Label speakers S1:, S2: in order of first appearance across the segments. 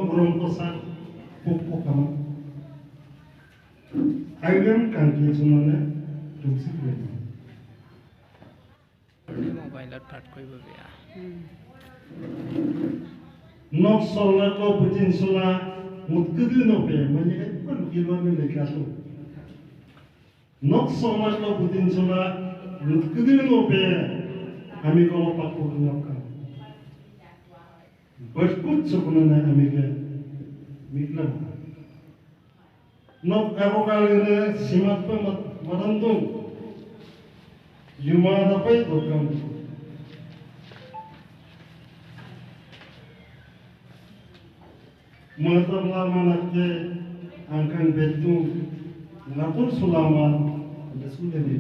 S1: Burung kosan pupuk kamu. Ayam kangki semuanya tuksi beli.
S2: মোবাইলত পাঠ কৰিব বেয়া
S1: Nok solar lo butin solar mutkudu no pe menyekat pun kilwan lekatu. Nok solar lo butin solar mutkudu no pe kami kalau pakuk ngakam. Berkut sebenarnya kami ke miklam. Nok aku kali ini simat pe marantung. Jumlah apa itu kamu? Mertablah manaknya angkan betu ngatur sulaman ada sudah ni.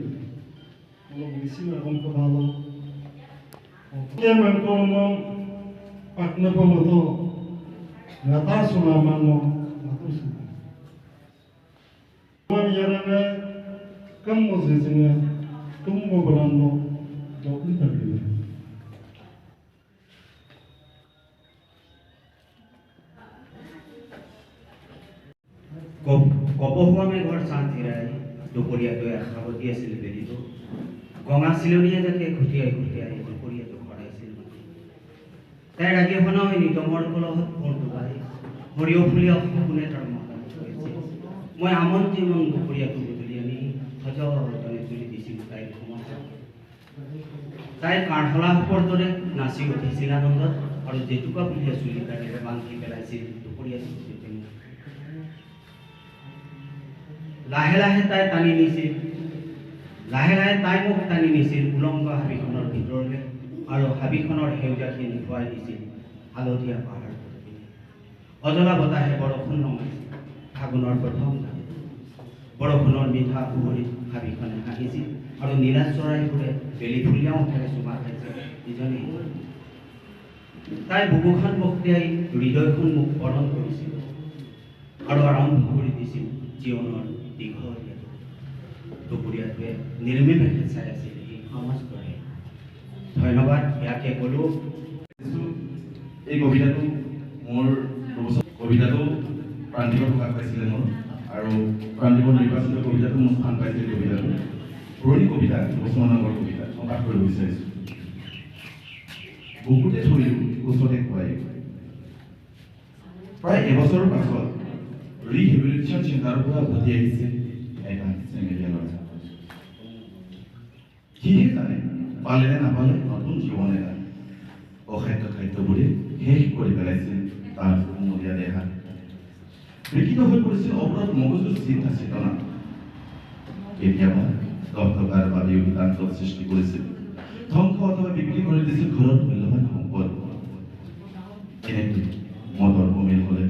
S1: Kalau bisi macam kebalo. Oke mengkonom pakna pemoto ngatar sulaman mo ngatur sulaman. Maniarana kamu sejenga tunggu berano dokter tadi.
S3: কপহুৱামে ঘৰ চাহ থিৰাই দুপৰীয়াটো এখাব দি আছিল বেলিটো গঙা চিলনীয়ে যাতে ঘুটিয়াই দুপৰীয়াটো খৰাইছিল তাই ৰাজ্যখনৰ হৈ নিতমৰ কলহত ভৰ ডুবাই সৰিয়হ ফুলি সপোনে তাৰ মকান হৈছিল মই আমন্ত্ৰী মন দুপৰীয়াটো গধূলি আনি সজনে তুলি দিছিল তাইৰ সময় তাই কাঠলা সোপৰ দৰে নাচি উঠিছিল আনন্দত আৰু জেতুকা ফুলীয়া চুলি কাটিৰে বান্ধি পেলাইছিল দুপৰীয়াটো লাহে লাহে তাই টানি নিছিল লাহে লাহে তাই মোক টানি নিছিল উলংগ হাবিখনৰ ভিতৰলৈ আৰু হাবিখনৰ সেউজীয়াখিনি ধুৱাই দিছিল হালধীয়া পাহাৰ অজলা বতাহে বৰষুণ ৰঙাইছিল ফাগুনৰ প্ৰথম গান বৰষুণৰ মিঠা কুঁৱলীত হাবিখনে হাঁহিছিল আৰু নীলা চৰাইবোৰে বেলি ফুলীয়া মুখেৰে চুমা খাইছিল ইজনে তাই বুকুখন বক্তিয়াই হৃদয়খন মোক বৰণ কৰিছিল আৰু আৰম্ভ কৰি দিছিল জীৱনৰ দীঘলীয়া দুপৰীয়াটোৱে নিৰ্মীষে চাই আছিল এই সমাজ কৰে ধন্যবাদ ইয়াকে ক'লো
S4: এই কবিতাটো মোৰ কবিতাটো প্ৰান্তিকত প্ৰকাশ পাইছিলে মোৰ আৰু প্ৰান্তিকৰ নিৰ্বাচিত কবিতাটো মোৰ স্থান পাইছিল কবিতাটো পুৰণি কবিতা বছৰমান আগৰ কবিতা মই পাঠ কৰিব বিচাৰিছোঁ বুকুতে থৈ ওচৰতে খুৱাই প্ৰায় এবছৰৰ পাছত ৰিহেবিলিটেশ্যন চেণ্টাৰৰ পৰা উভতি আহিছে এটা চেঙেলীয়া ল'ৰা সিহে জানে পালে নে নাপালে নতুন জীৱন এটা অখাদ্য খাদ্যবোৰে শেষ কৰি পেলাইছে তাৰ কুমলীয়া দেহা বিকৃত হৈ পৰিছিল অৱৰত মগজুৰ চিন্তা চেতনা কেতিয়াবা দহটকাৰ বাবে অভিযান্ত্ৰক সৃষ্টি কৰিছিল ধ্বংস অথবা বিক্ৰী কৰি দিছিল ঘৰৰ মূল্যৱান সম্পদ এনেকৈ মদৰ অমিল হ'লে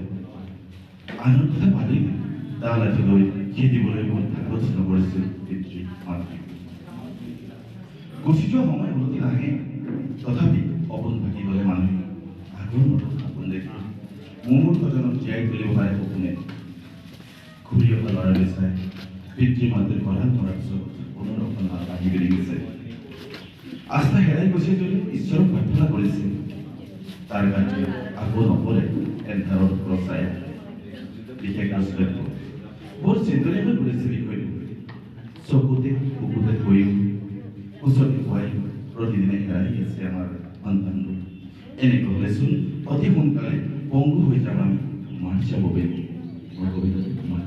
S4: আনৰ কথা পাতি দা লাঠি লৈ খেদিবলৈ বহুত ভাগত কৰিছিল পিতৃ মাতৃ গুচি যোৱা সময় উলটি নাহে তথাপি অপোন ভাগি গ'লে মানুহে আগৰ নতুন সপোন দেখি মুমূৰ্ষজনক জীয়াই তুলিব পাৰে সপোনে ঘূৰি অহা ল'ৰালৈ চাই পিতৃ মাতৃৰ ভঁৰাল মৰাৰ পিছত পুনৰ অকণ আহি বেৰি গৈছে আস্থা হেৰাই গৈছে যদিও ঈশ্বৰক প্ৰাৰ্থনা কৰিছিল তাৰ কাৰ্য আকৌ নপৰে এন্ধাৰৰ প্ৰচাই বিশেষ আশ্ৰয় বৰ চিন্তনীয় হৈ পৰিছে বিষয়টো চকুতে বুকুতে থৈও ওচৰতে খুৱাই প্ৰতিদিনে হেৰাই আছে আমাৰ সন্তানবোৰ এনেকৈ হ'লেচোন অতি সোনকালে পংগু হৈ যাম আমি মাৰ যাব বেলি মোৰ কবিতাটো তোমাৰ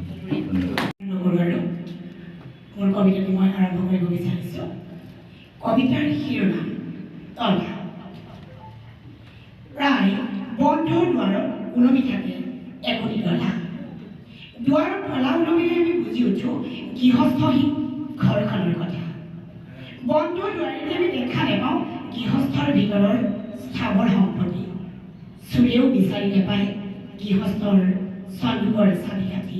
S5: মোৰ কবিতাটো মই আৰম্ভ কৰিব বিচাৰিছোঁ কবিতাৰ শিৰোনাম তলা প্ৰায় বন্ধ দুৱাৰত ওলমি থাকে একোটি তলা দুৱাৰত তলা ওলমিলে আমি বুজি উঠোঁ গৃহস্থহীন ঘৰখনৰ কথা বন্ধ দুৱাৰেদি আমি দেখা নাপাওঁ গৃহস্থৰ ভিতৰৰ স্থাৱৰ সম্পত্তি চুৰেও বিচাৰি নাপায় গৃহস্থৰ চন্দুকৰ চাবি কাঠি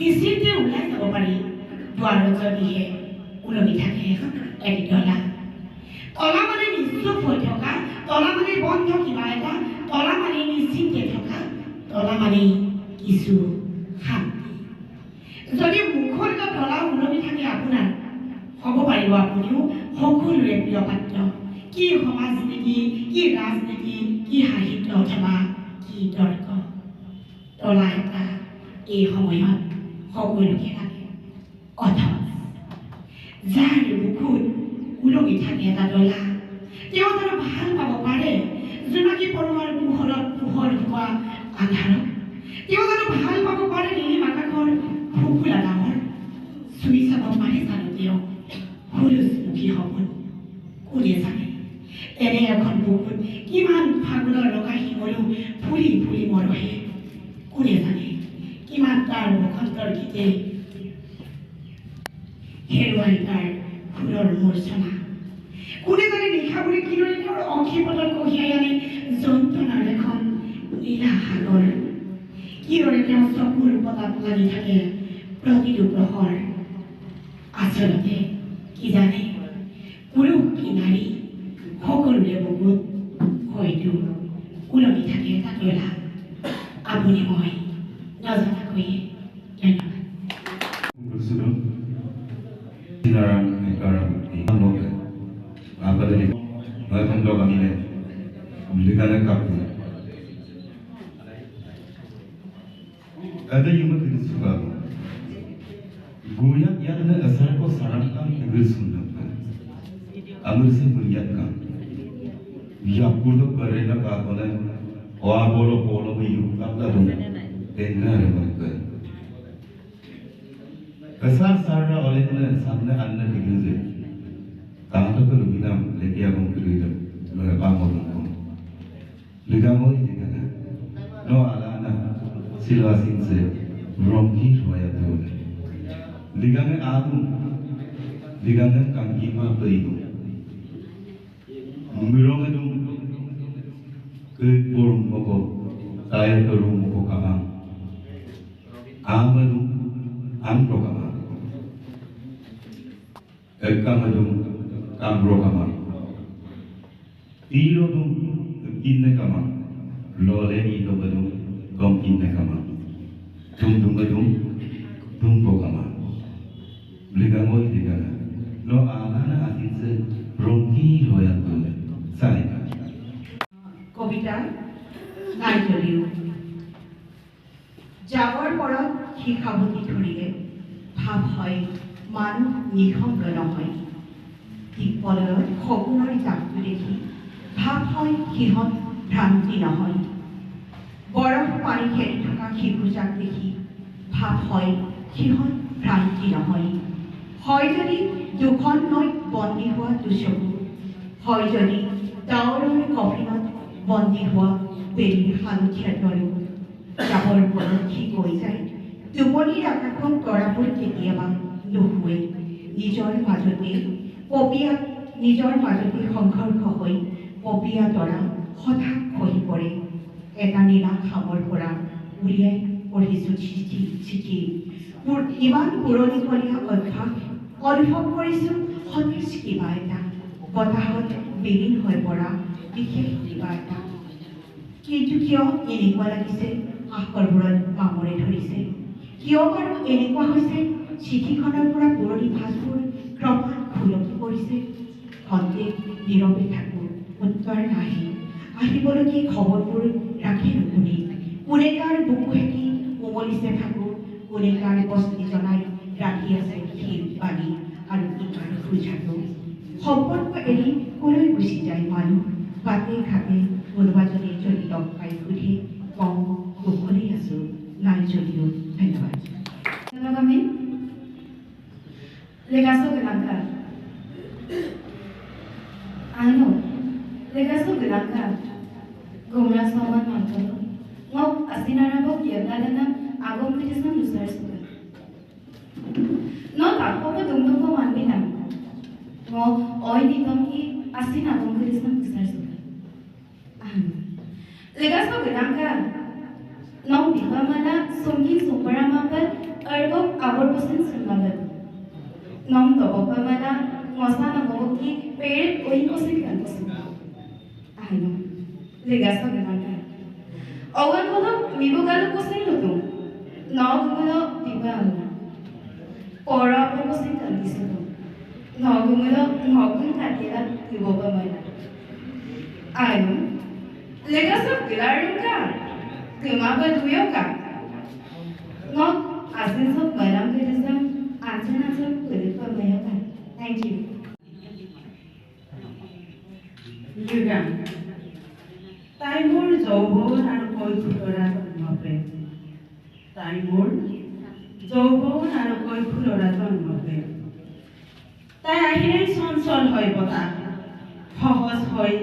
S5: নিশ্চিন্তে ওলাই যাব পাৰি দুৱাৰত যদিহে ওলমি থাকে এটি তলা তলা মানে নিশ্চুপ হৈ থকা তলা মানে বন্ধ কিবা এটা তলা মানে নিশ্চিন্তে থকা তলা মানে কিছু শান্তি যদি মুখৰ এটা তলা ওলমি থাকে আপোনাৰ হ'ব পাৰিব আপুনিও সকলোৰে প্ৰিয় পাত্ৰ কি সমাজ নীতি কি ৰাজনীতি কি সাহিত্য অথবা কি তৰ্ক তলা এটা এই সময়ত সকলোকে লাগে অথচ যাৰ বুকুত ওলমি থাকে এটা ডলা তেওঁ জানো ভাল পাব পাৰে জোনাকী পৰুৱাৰ পোহৰত পোহৰ হোৱা আন্ধাৰত তেওঁ জানো ভাল পাব পাৰে নীলিম আকাশৰ ফুলফুলা ডাঙৰ চুই চাব পাৰে জানো তেওঁ সূৰুযমুখী সপোন কোনে জানে এনে এখন বুকুত কিমান ফাগুনৰ লগা শিমলু ফুলি ফুলি মৰহে কোনে জানে কিমান তাৰ বসন্তৰ গীতে হেৰুৱাই তাৰ ফুলৰ মূৰ্ছনা কোনে জানে নিশাপুৰি কিদৰে তেওঁৰ অক্ষিপটত কঢ়িয়াই আনে যন্ত্ৰণাৰ এখন নীলা সাগৰ কিদৰে তেওঁ চকুৰ পতাত লাগি থাকে প্ৰতিটো প্ৰহৰ আচলতে কি জানে পুৰুষ কি নাৰী সকলোৰে বুকুত হয়তো ওলমি থাকে এটা ডলা আপুনি মই নজনাকৈয়ে ধন্যবাদ
S6: Sinarang ay karabuti. Ang loka. Apadali. Ngayon loka nila. Liganan kapu. Ada yung magkakasuka ko. Guyak yan na asar ko sarangkang nagresundan ka. Amursin guyak ka. Yakulo karena ka ko na. Oabolo polo mo yung kakladong. Tengar ka. Kasar sarra oleh na samne anna bigilze. Tahato ko lubinam leki abong kilidam. Mga pamorong ko. Ligamo iligana. No alana silwa sinse romki roya tole. Ligame adum. Ligame kangima peidu. Mirong edum. Ke borong moko. Tayar terung moko kamang. Amadum. Amro kamang. Kamadum kamro kamang. Irodum kinne kamang. Lole ito badum kom kinne kamang. Tum badum tumpo kamang. Ligamoy ligana. No alana atinse romki roya tole. Saika.
S7: কবিতা নাই যদিও যাবৰ পৰত শিখাবতি ধৰিলে ভাৱ হয় মানুহ নিসংগ নহয় দিকপলয়ত সপোনৰ জাকটো দেখি ভাৱ হয় সিহঁত ভ্ৰান্তি নহয় বৰফ পানী খেলি থকা শিশুজাক দেখি ভাৱ হয় সিহঁত ভ্ৰান্তি নহয় হয় যদি দুখন নৈত বন্দী হোৱা দুচকু হয় যদি ডাৱৰৰ কফিনত বন্দী হোৱা বেলিৰ হালধীয়া তৰু যাবৰ পৰত সি কৈ যায় টোপনিৰ আকাশত তৰাবোৰ কেতিয়াবা নুশুৱে নিজৰ মাজতে সংঘৰ্ষ হৈ পপীয়া তৰা হঠাৎ খহি পৰে এটা নীলা খামৰ পৰা উলিয়াই পঢ়িছোঁ চিঠি মোৰ ইমান পুৰণিকলীয়া অভ্যাস অনুভৱ কৰিছোঁ সতেজ কিবা এটা বতাহত বিলীন হৈ পৰা বিশেষ কিবা এটা কিন্তু কিয় এনেকুৱা লাগিছে আখৰবোৰত মামৰে ধৰিছে কিয় বাৰু এনেকুৱা হৈছে চিঠিখনৰ পৰা পুৰণি ভাঁজবোৰ ক্ৰমাৎ খুলকি পৰিছে খন্তেক নীৰৱে থাকোঁ উত্তৰ নাহি আহিবলগীয়া খবৰবোৰ ৰাখি নুশুনি কোনে কাৰ বুকু সেকি উমলিছে থাকোঁ কোনে কাৰ বস্তি জনাই ৰাখি আছে শিল পানী আৰু ইমান খোজাটো সম্পৰ্ক এৰি কলৈ গুচি যায় মানুহ বাটে ঘাটে কোনোবাজনে যদি লগ পাই সুধি কওঁ কুশলেই আছোঁ নাই যদিও ধন্যবাদ
S8: kami legaso gelangka legaso gelangka gomra saman mantolo ngok asinara bok yadalana agom kritisna nusar suka no takko ko dumdum ko manbi na ngo oi ditom ki asin agom kritisna nusar suka legaso gelangka nong dibamala sungki suparama par Arbok abor pasin sumbalat. Nom tobo pamana ngosana moki peret oin osin kan pasin. Ahino legasa gananga. Awan kodo mibogalu pasin lutu. Nog gulo dibala. Ora abor pasin kan disitu. Nog gulo ngogun katira dibo pamana. Ahino legasa gilarunga. Kemaba duyoka. Not Asenso Malam Buddhism, Anjanasa Kulipa Mayoka. Thank you.
S7: Ligang তাই মোৰ যৌৱন আৰু কৈশোৰা জন্মপ্ৰেম তাই মোৰ যৌৱন আৰু কৈশোৰা জন্মপ্ৰেম তাই আহিলেই চঞ্চল হয় বতাহ সহজ হয়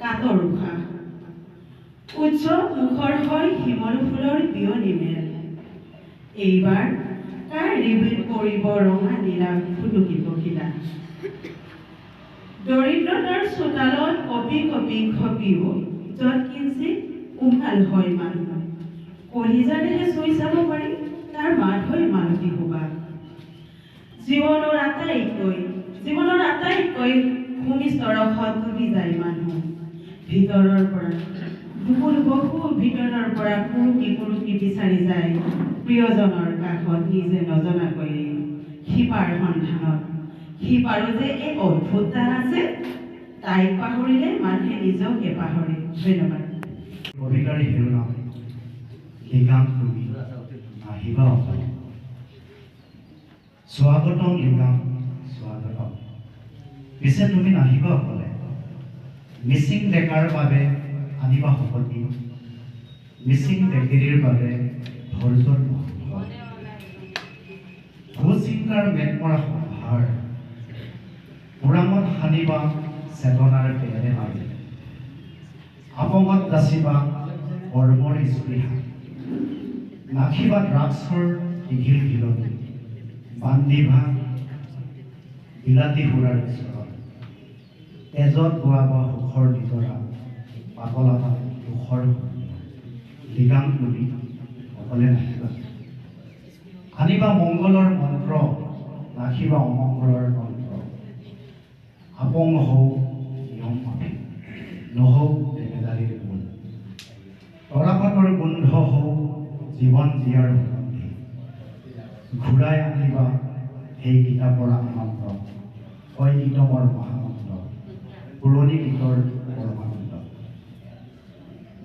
S7: কাতৰ উশাহ উজ্জ্বল মুখৰ হয় হিমৰ ফুলৰ বিয়নি মেল এইবাৰ কাৰ ৰিবিল পৰিব ৰঙা নীলা ফুটুকি পখিলা দৰিদ্ৰতাৰ চোতালত কপি কপি খপিও য'ত কিঞ্চিত উমাল হয় মানুহ কলিজাৰেহে চুই চাব পাৰি তাৰ মাত হয় মালতী সুবাস জীৱনৰ আটাইতকৈ ভূমিষ্ঠ ৰসত ডুবি যায় মানুহ ভিতৰৰ পৰা বহু ভিতৰৰ পৰা কুৰুকি বিচাৰি যায় প্ৰিয়জনৰ কাষত নিজে নজনাকৈ শিপাৰ সন্ধানত সিপাৰো যে এক অদ্ভুত টান আছে তাইক পাহৰিলে মানুহে নিজকে পাহৰে ধন্যবাদ
S3: কবিতাৰ শিৰোনাম লিগাং তুমি আহিবা অকল স্বাগতম লিগাং স্বাগতম পিছে তুমি নাহিবা অকলে মিচিং ডেকাৰ বাবে আনিবা শপতি মিচিং ডেকেৰীৰ বাবে ধৈৰ্যৰ ভূচিন্তাৰ মেট মৰা সম্ভাৰ ওৰাঙত সানিবা চেতনাৰ পেৰে মাৰি আপঙত যাচিবা কৰ্মৰ স্পৃহা নাখিবা ড্ৰাগছৰ দীঘিল বিলনি বান্ধিবা বিলাতী সুৰাৰ ওচৰত তেজত বোৱাবা সুখৰ নিজৰা পাগলাবা দুখৰ লিগাং তুলি অকলে নাহিবা আনিবা মংগলৰ মন্ত্ৰ নাখিবা অমংগলৰ মন্ত্ৰ আপং হও নিয়ম মাফিক নহও দেমেদাৰীৰ মূল তৰাপাতৰ গোন্ধ হও জীৱন জীয়াৰ সুগন্ধি ঘূৰাই আনিবা সেই কিতাপৰ আনন্দ কয় গীতমৰ মহানন্দ পুৰণি গীতৰ পৰমানন্দ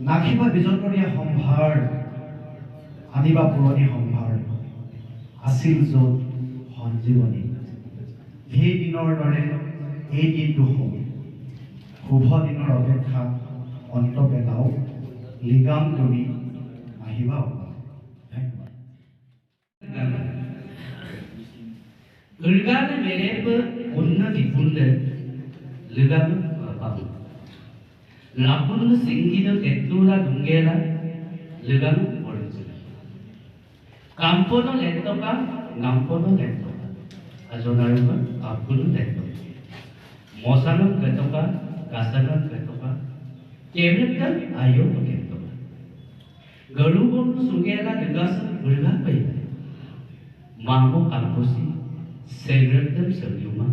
S3: নাখিবা বিজতৰীয়া সম্ভাৰ আনিবা পুৰণি সম্ভাৰ আছিল য'ত সঞ্জীৱনী সেই দিনৰ দৰে এই দিনটো শুভ দিনৰ অপেক্ষা অন্ত পেলাও লিগাং তুমি আহিবা ধন্যবাদ
S9: Urgana mereba unnati punde ligam papu. Lapun singgido kettula dungela ligam orange. Kampono lentoka nampono lentoka. Azonaruka apunu lentoka. Mosano ketoka kasano ketoka. Kemreka ayo ketoka. Garubon sugela ligasa urga paya. Mamo kamposi. Segretem seriuma,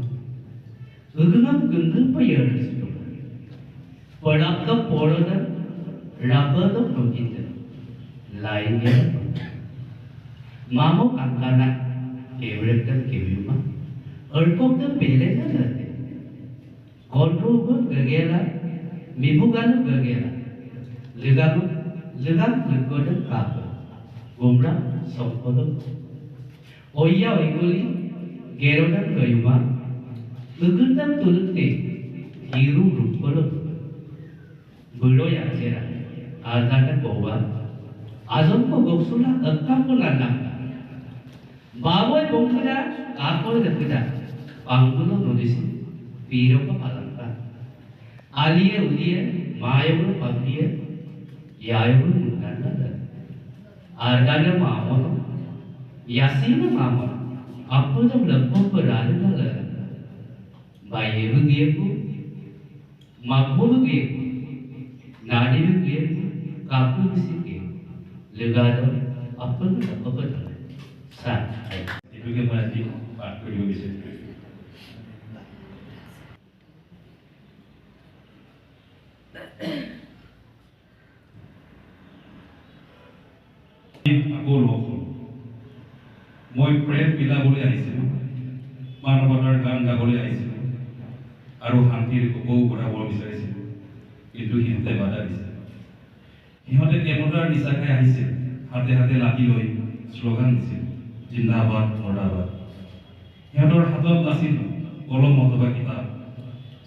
S9: ugam gundu payarisitu. Padapka poroda, rabada progita, lainnya. Mamo angkana, segretem keviuma, erkokta pelena nate. Kontrol gagela, mibugalu gagela, ligam ligoda kapa, gumra sopkodo. Oya oiguli. Gerodan kayuma, beguntan tulute, hiru rupolo, buro yang cerah, azakan bawa, azon ko goksula akkam ko nanaka, bawa bongkira, kapol dekida, panggulo nodisi, piro ko palangka, aliye uliye, mayo ko papiye, yayo ko nukanda, argana mamono, yasina mamono. Apa tu belakang berada dalam bayi begitu, mampu begitu, nadi begitu, kapu begitu, legado apa tu apa tu, sah.
S10: Itu kita masih part kedua di sini. Aku loh. মই প্ৰেম বিলাবলৈ আহিছিলোঁ মানৱতাৰ গান গাবলৈ আহিছিলোঁ আৰু শান্তিৰ উপভোগ কৰাব বিচাৰিছিলোঁ কিন্তু সিহঁতে বাধা দিছে সিহঁতে কেমেৰাৰ নিচা খাই আহিছিল হাতে হাতে লাঠি লৈ শ্লোগান দিছিল জিন্দাবাদ মুৰ্দাবাদ সিহঁতৰ হাতত আছিল কলম অথবা কিতাপ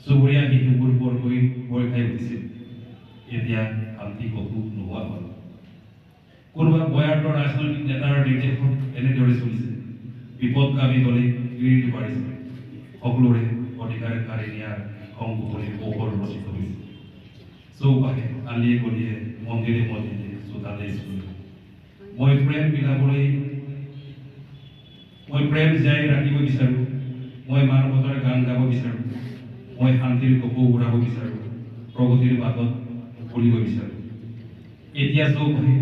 S10: চুবুৰীয়া শিশুবোৰ বৰকৈ ভয় খাই উঠিছিল এতিয়া শান্তি কতো নোহোৱা হ'ল কোনোবা বয়াৰ্ডৰ ৰাজনৈতিক নেতাৰ নিৰ্দেশত এনেদৰে চলিছে বিপদগামী দলে গিৰি পাৰিছে সকলোৰে অধিকাৰ কাঢ়ি নিয়াৰ সংগঠনিৰ কৌশল ৰচিত হৈছে চৌপাশে আলিয়ে গলিয়ে মন্দিৰে মছজিদে চোতালে স্কুলে মই প্ৰেম জীয়াই ৰাখিব বিচাৰোঁ মই মানৱতাৰ গান গাব বিচাৰোঁ মই শান্তিৰ কপৌ উৰাব বিচাৰোঁ প্ৰগতিৰ বাটত ফুৰিব বিচাৰোঁ এতিয়া চৌপাশে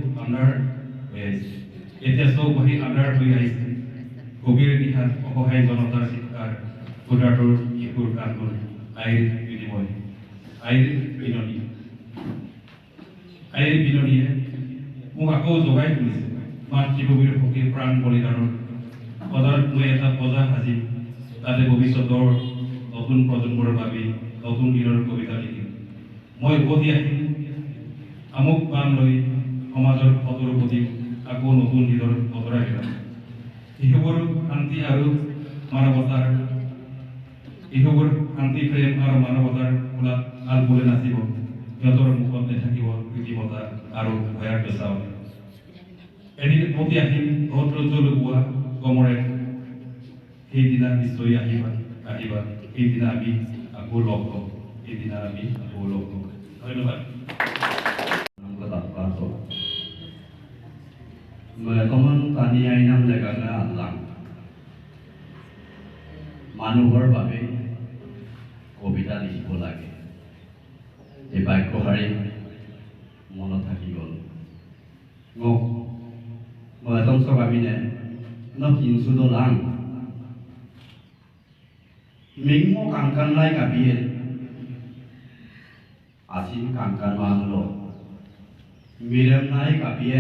S10: আন্ধাৰ হৈ আহিছে গভীৰ নিশাত অসহায় জনতাৰ চিৎকাৰ ক্ষুধাটোৰ শিশুৰ কান্দোন আইৰ বিননীয়ে মোক আকৌ জগাই তুলিছে মাতৃভূমিৰ সখীৰ প্ৰাণ বলিদানৰ পদাৰত মই এটা পজা সাজিম তাতে ভৱিষ্যতৰ নতুন প্ৰজন্মৰ বাবে নতুন দিনৰ কবিতা লিখিম মই উভতি আহিম আমুক প্ৰাণ লৈ সমাজৰ সতৰ প্ৰতি আকৌ নতুন দিনৰ বতৰা হেৰাম শিশুবোৰ শান্তি প্ৰেম আৰু মানৱতাৰ ফুলাত আল বলে নাচিব সিহঁতৰ মুখত নাথাকিব কৃত্ৰিমতা আৰু ভয়াৰ পেচাও এদিন উভতি আহিম ৰৌদ্ৰ লুকুৱা কমৰে সেইদিনা নিশ্চয় আহিবা সেইদিনা আমি আকৌ লগ হম ধন্যবাদ
S3: Teman tani ainam jagana Allah মানুহৰ বাবে কবিতা লিখিব লাগে এই বাক্যশাৰী মনত থাকি গ'ল মই এজন সবামিনে ন কিনছু দলাং মিংমো কাংকানলাই কাবিয়ে আছিন কাংকান মানলো মিরেমনাই কাবিয়ে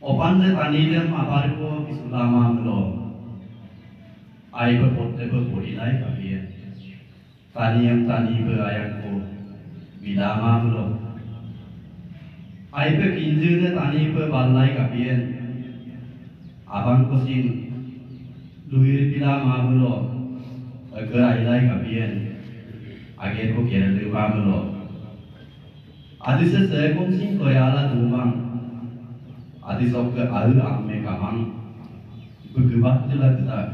S3: অপান্নে তানিলেম আবারকো বিসুলামামলো আইবো পড়তেবো পড়িলাই কাবিয়ে তানিয়াম তানিবো আয়াকো বিলামামলো আইবো কিনজুনে তানিবো বাল্লাই কাবিয়ে আবাংকোসিন লুইর বিলামামলো গরাইলাই কাবিয়ে আগেরকো কেরলুমামলো আদিসে সেকমসিন কয়ালা দুমাং Adisok al amme kamang bergebat jelas jelas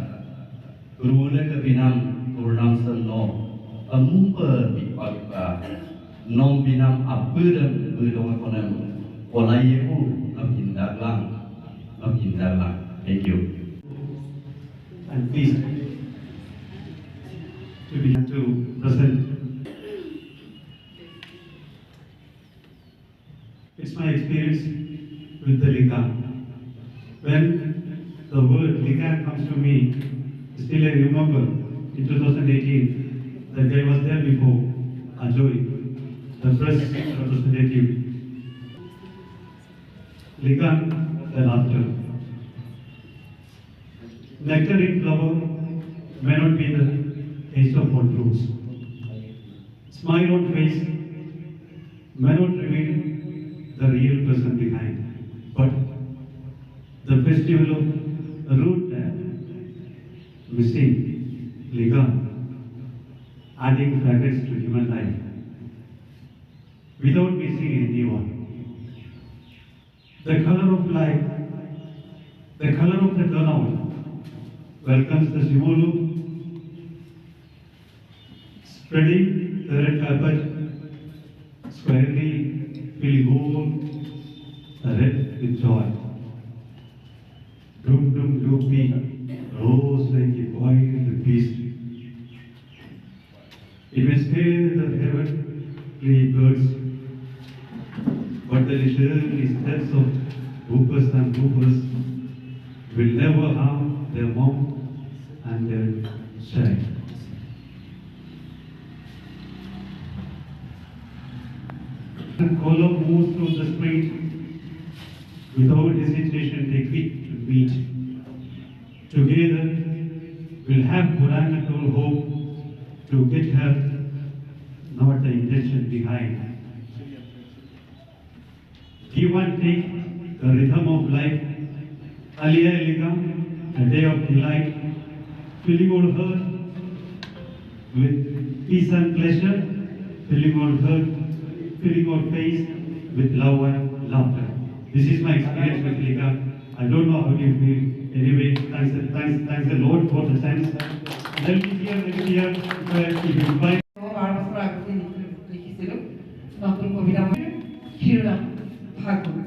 S3: Rule ke binam turnam seno amumpe bipaga nom binam apurem belong konem olayeku nam indaglang Thank you.
S1: I'm pleased to present. It's my experience with the Ligan. When the word Ligan comes to me, still I remember in 2018 that I was there before Ajoy, the press representative. Ligan, the laughter. Nectarine flower may not be the taste of all fruits. Smile on face may not reveal the real person behind. But the festival of root missing Ligan, adding fragrance to human life without missing anyone. The color of life, the color of the turnout welcomes the Simulu, spreading the red carpet squarely, feeling gold, red with joy. Dum dum doopy rose like a wild beast. It may scare the heavenly birds, but the little steps of whoopers and whoopers will never harm their mom and their child. And Kolo moves through the street without hesitation. They quit to meet. Together, we'll have Quran and hope to get her, not the intention behind. Give and take the rhythm of life Aliyah Elikam, a day of delight, filling our heart with peace and pleasure, filling our heart, filling our face with love and laughter. This is my experience with Elikam. I don't know how you feel. Anyway, thanks the Lord for the chance. They'll be here next year if you invite.
S11: নতুন কবিতা শিৰোনাম ফাগুন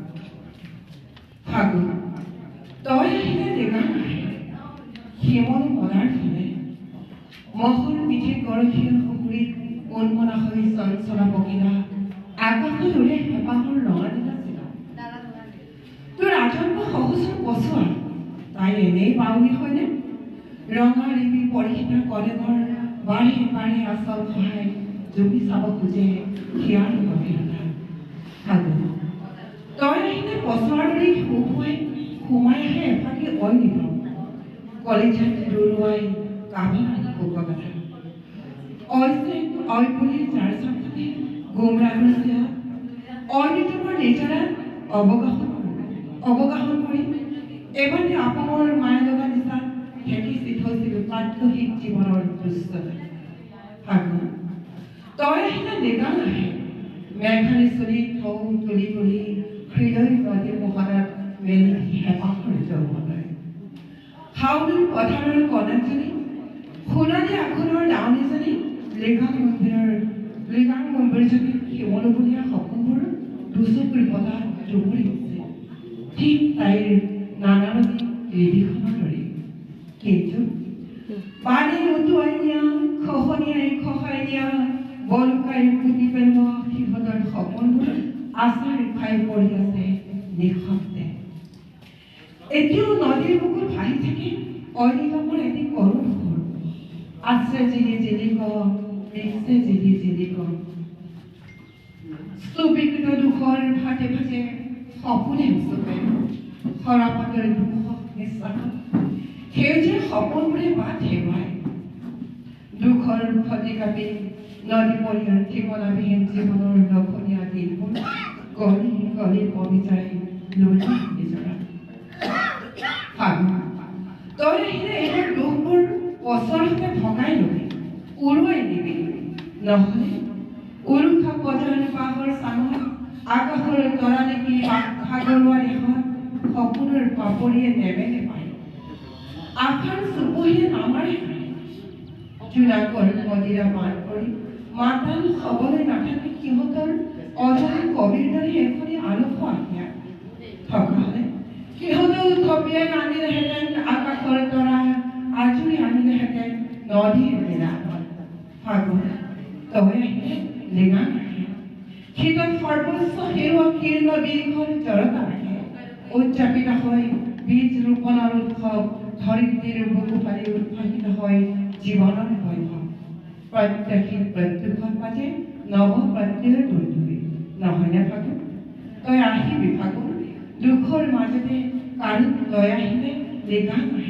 S11: ফাগুন তই আহিলে ডেঙা নাহে শিমল মনাৰ ফালে মহৰ পিঠিত গৰখীয়া সুকুৰিত উন্মনা হৈ চঞ্চলা পকিলা আকাশত উৰে হেঁপাহৰ ৰঙা নীলা চিলা তোৰ আজন্ম সহস্ৰ বছৰ তাই এনেই বাউলী হয়নে ৰঙা ৰিপি পৰিহিতা কলেমৰ বাঢ়ি বাঢ়ি আচল সহায় জুমি চাব খোজে হিয়াৰ গভীৰতা ফাগুন তই আহিলে পচৰাৰি শুকুৱাই সোমাই আহে এফাকি অই নিব কলিজাত দৌৰুৱাই কাভাত শুককথা অইছে অই বুলি যাৰ চাপতে গোমৰা হৈছে অইনিতমৰ নিজৰা অৱগাহন কৰি এবাৰ আপোনাৰ মায়া লগা নিচাত ঠেকি চিথৈছিলোঁ পাঠ্যহিক জীৱনৰ দুষ্টতা ফাগুন তই আহিলে ডেকা নাহে মেঘালী চলি থৌ তুলি তুলি হৃদয় নদীৰ মোহনাত মেলি হেঁপাহৰ যৌৱনাই হাউলিৰ পথাৰৰ কণাকজনী সোণালী আখনৰ ডাউনীজনী লৃগাং গম্ভীৰজনী শিমলুবলীয়া সপোনবোৰ দুচকুৰ বতাহ জুমুৰি উঠিছে ঠিক তাইৰ নানাৰঙী ৰিবিখনৰ দৰে কিন্তু পানী উটুৱাই নিয়া খহনীয়াই খহাই নিয়া বলুকাই পুতি পেলোৱা সিহঁতৰ সপোনবোৰ আচাৰ খাই পৰি আছে নিঃশব্দে এতিয়াও নদীৰ বুকুত ভাহি থাকে অনিতমৰ এটি কৰুণ সুৰ আছে জিলি জিলিক মিছে জিলি জিলিক স্তূপীকৃত দুখৰ ফাটে ফাটে সপোনে উচপে সৰাপাতৰ দুখ নিশ্বাস সেউজীয়া সপোনবোৰে বাট হেৰুৱাই দুখৰ ফটি কাপি নদী পৰিয়াল ঠিকনাবিহীন জীৱনৰ লঘনীয়া দিনবোৰ গলি গলি কমি যায় লৈ নিজৰা ফাগুন তই আহিলে এইবোৰ দুখবোৰ বছৰতে ভগাই লবি উৰুৱাই দিবি নহ'লে উৰুষা বজাৰ বাঁহৰ চাঙত আকাশৰ তৰা দেখি সাগৰুৱা দেশত সপোনৰ পাপৰিয়ে নেমেলে পায় আশাৰ চুপহিয়ে নামাৰে জোনাকৰ মদিৰা মান কৰি মাতাল হ'বলৈ নাথাকে সিহঁতৰ অজানি কবিৰ দৰে এখনি আলস আহিয়া থকা হ'লে সিহঁতেও থপিয়াই আনিলেহেঁতেন আকাশৰ তৰা আজৰি আনিলেহেঁতেন নদীৰ লীলা ফাগুন তই আহিলে লেঙা নাহে শীতত সৰ্বোচ্চ হেৰুৱা কীৰ্ণ বীৰঘৰ জৰতা নাহে উদযাপিত হয় বীজ ৰোপণৰ উৎসৱ ধৰিত্ৰীৰ বুকু ফালি উৎসাহিত হয় জীৱনৰ বৈভৱ প্ৰত্যাশী প্ৰত্যুষত পাতে নৱ প্ৰত্যয়ৰ বন্ধুৱে নহয়নে ফাগুন তই আহিবি ফাগুন দুখৰ মাজতে কাৰো তই আহিলে লেঙা নাহে